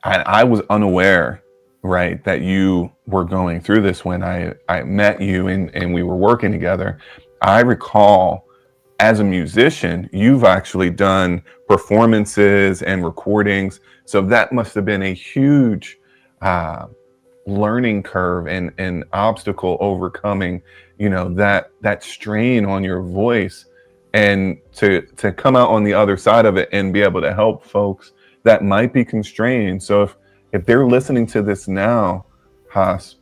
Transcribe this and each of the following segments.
I was unaware, right, that you were going through this when I met you and we were working together. I recall as a musician, you've actually done performances and recordings. So that must have been a huge learning curve and obstacle overcoming, that strain on your voice, and to come out on the other side of it and be able to help folks that might be constrained. So if they're listening to this now, Haas,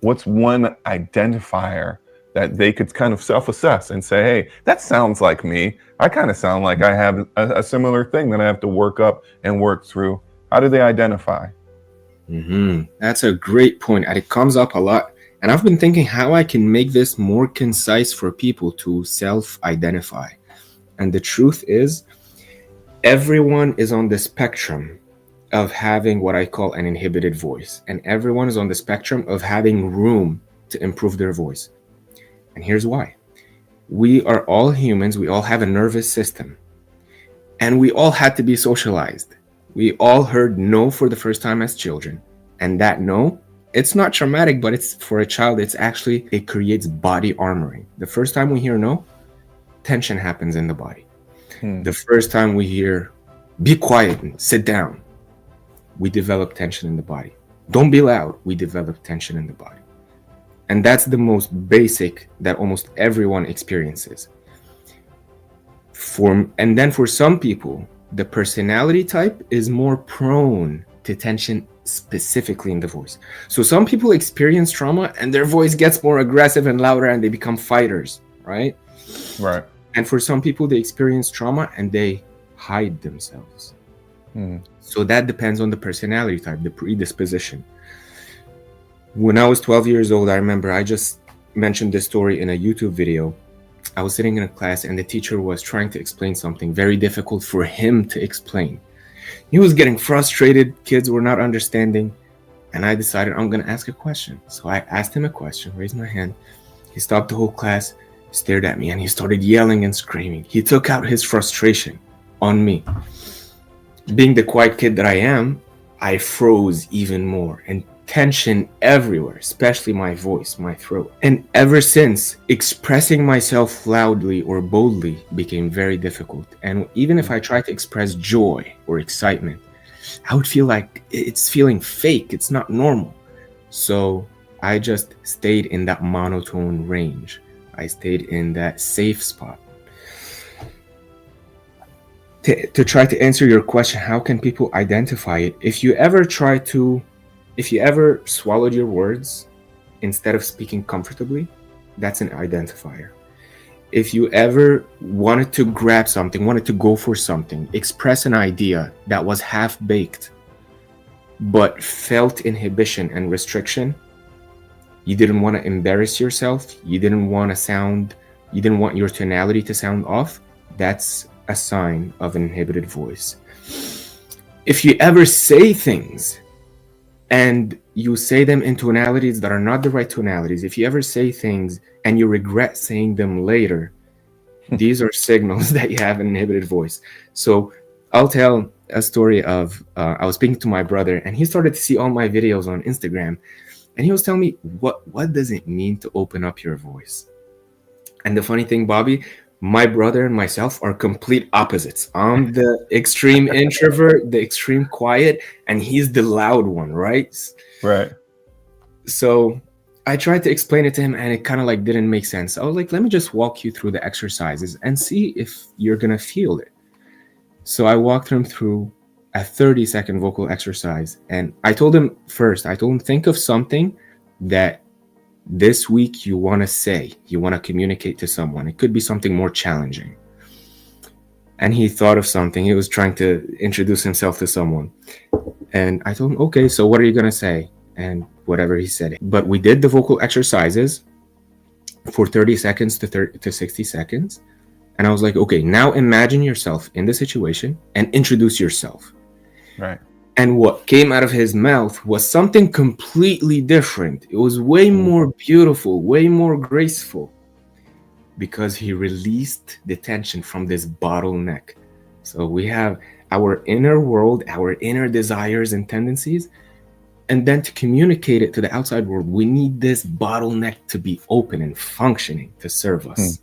what's one identifier that they could kind of self-assess and say, hey, that sounds like me. I kind of sound like I have a similar thing that I have to work up and work through. How do they identify? That's a great point, and it comes up a lot. And I've been thinking how I can make this more concise for people to self-identify. And the truth is, everyone is on the spectrum of having what I call an inhibited voice. And everyone is on the spectrum of having room to improve their voice. And here's why. We are all humans. We all have a nervous system. And we all had to be socialized. We all heard no for the first time as children. And that no, it's not traumatic, but it's for a child, it creates body armoring. The first time we hear no, tension happens in the body. The first time we hear, be quiet and sit down, we develop tension in the body. Don't be loud, we develop tension in the body. And that's the most basic that almost everyone experiences. And then for some people, the personality type is more prone to tension specifically in the voice. So some people experience trauma and their voice gets more aggressive and louder and they become fighters, right? Right. And for some people, they experience trauma and they hide themselves. So that depends on the personality type, the predisposition. When I was 12 years old, I remember I just mentioned this story in a YouTube video. I was sitting in a class and the teacher was trying to explain something very difficult for him to explain. He was getting frustrated, kids were not understanding, and I decided I'm going to ask a question. So I asked him a question, raised my hand. He stopped the whole class, stared at me, and he started yelling and screaming. He took out his frustration on me. Being the quiet kid that I am, I froze even more, and tension everywhere, especially my voice, my throat. And ever since, expressing myself loudly or boldly became very difficult. And even if I tried to express joy or excitement, I would feel like it's feeling fake, it's not normal. So I just stayed in that monotone range. I stayed in that safe spot. To try to answer your question, how can people identify it? If you ever swallowed your words instead of speaking comfortably, that's an identifier. If you ever wanted to grab something, wanted to go for something, express an idea that was half-baked, but felt inhibition and restriction, you didn't want to embarrass yourself, you didn't want your tonality to sound off, that's a sign of an inhibited voice. If you ever say things and you say them in tonalities that are not the right tonalities, if you ever say things and you regret saying them later, these are signals that you have an inhibited voice. So I'll tell a story of, I was speaking to my brother and he started to see all my videos on Instagram and he was telling me, what does it mean to open up your voice? And the funny thing, Bobby, my brother and myself are complete opposites. I'm the extreme introvert, the extreme quiet, and he's the loud one, right? Right. So I tried to explain it to him and it kind of like didn't make sense. I was like, let me just walk you through the exercises and see if you're going to feel it. So I walked him through a 30-second vocal exercise. And I told him, think of something that this week you want to say, you want to communicate to someone. It could be something more challenging. And he thought of something. He was trying to introduce himself to someone. And I told him, okay, so what are you going to say? And whatever he said. But we did the vocal exercises for 30 seconds to 60 seconds. And I was like, okay, now imagine yourself in the situation and introduce yourself. Right. And what came out of his mouth was something completely different. It was way more beautiful, way more graceful, because he released the tension from this bottleneck. So our inner world, our inner desires and tendencies. And then to communicate it to the outside world, we need this bottleneck to be open and functioning to serve us.